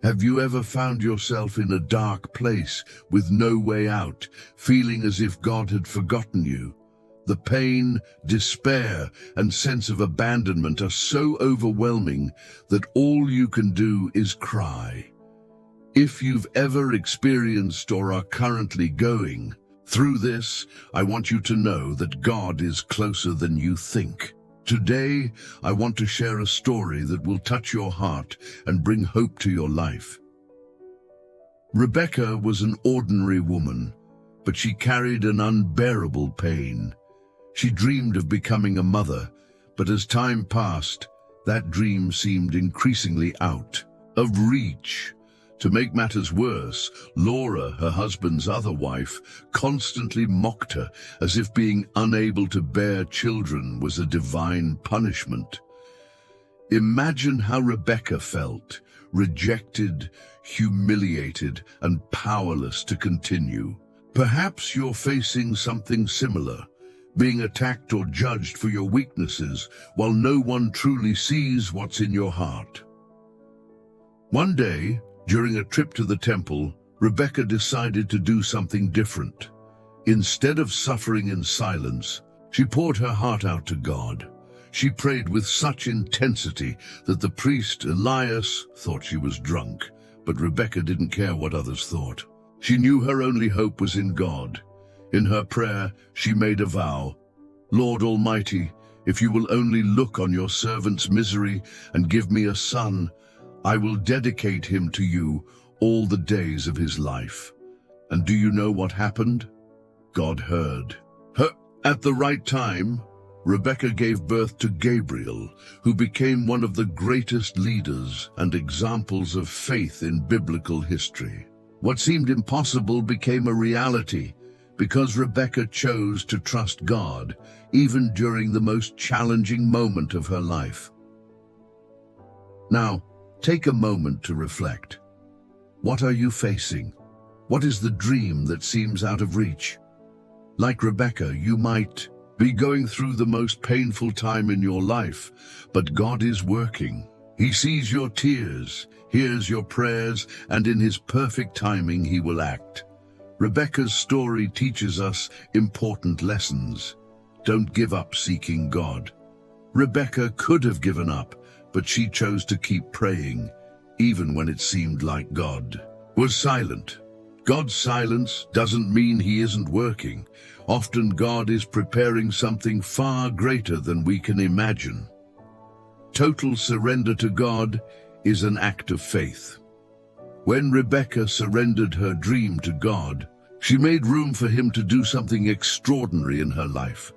Have you ever found yourself in a dark place with no way out, feeling as if God had forgotten you? The pain, despair, and sense of abandonment are so overwhelming that all you can do is cry. If you've ever experienced or are currently going through this, I want you to know that God is closer than you think. Today, I want to share a story that will touch your heart and bring hope to your life. Rebekah was an ordinary woman, but she carried an unbearable pain. She dreamed of becoming a mother, but as time passed, that dream seemed increasingly out of reach. To make matters worse, Laura, her husband's other wife, constantly mocked her as if being unable to bear children was a divine punishment. Imagine how Rebekah felt, rejected, humiliated, and powerless to continue. Perhaps you're facing something similar, being attacked or judged for your weaknesses, while no one truly sees what's in your heart. One day, during a trip to the temple, Rebekah decided to do something different. Instead of suffering in silence, she poured her heart out to God. She prayed with such intensity that the priest Elias thought she was drunk, but Rebekah didn't care what others thought. She knew her only hope was in God. In her prayer, she made a vow. Lord Almighty, if you will only look on your servant's misery and give me a son, I will dedicate him to you all the days of his life. And do you know what happened? God heard her. At the right time, Rebekah gave birth to Gabriel, who became one of the greatest leaders and examples of faith in biblical history. What seemed impossible became a reality, because Rebekah chose to trust God, even during the most challenging moment of her life. Now, take a moment to reflect. What are you facing? What is the dream that seems out of reach? Like Rebekah, you might be going through the most painful time in your life, but God is working. He sees your tears, hears your prayers, and in His perfect timing He will act. Rebekah's story teaches us important lessons. Don't give up seeking God. Rebekah could have given up, but she chose to keep praying, even when it seemed like God was silent. God's silence doesn't mean He isn't working. Often God is preparing something far greater than we can imagine. Total surrender to God is an act of faith. When Rebekah surrendered her dream to God, she made room for Him to do something extraordinary in her life.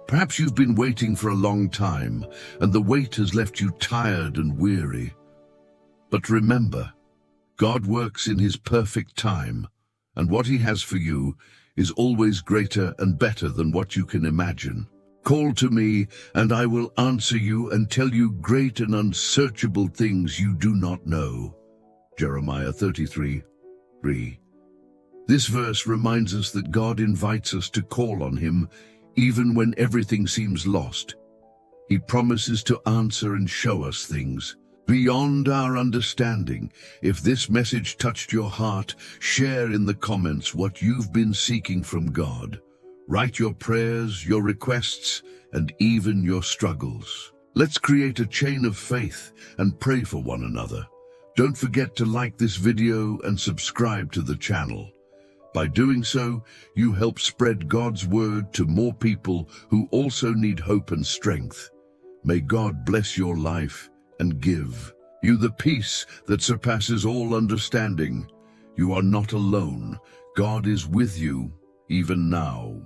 Perhaps you've been waiting for a long time, and the wait has left you tired and weary. But remember, God works in His perfect time, and what He has for you is always greater and better than what you can imagine. Call to me, and I will answer you and tell you great and unsearchable things you do not know. Jeremiah 33:3. This verse reminds us that God invites us to call on Him even when everything seems lost. He promises to answer and show us things beyond our understanding. If this message touched your heart, share in the comments what you've been seeking from God. Write your prayers, your requests, and even your struggles. Let's create a chain of faith and pray for one another. Don't forget to like this video and subscribe to the channel. By doing so, you help spread God's word to more people who also need hope and strength. May God bless your life and give you the peace that surpasses all understanding. You are not alone. God is with you even now.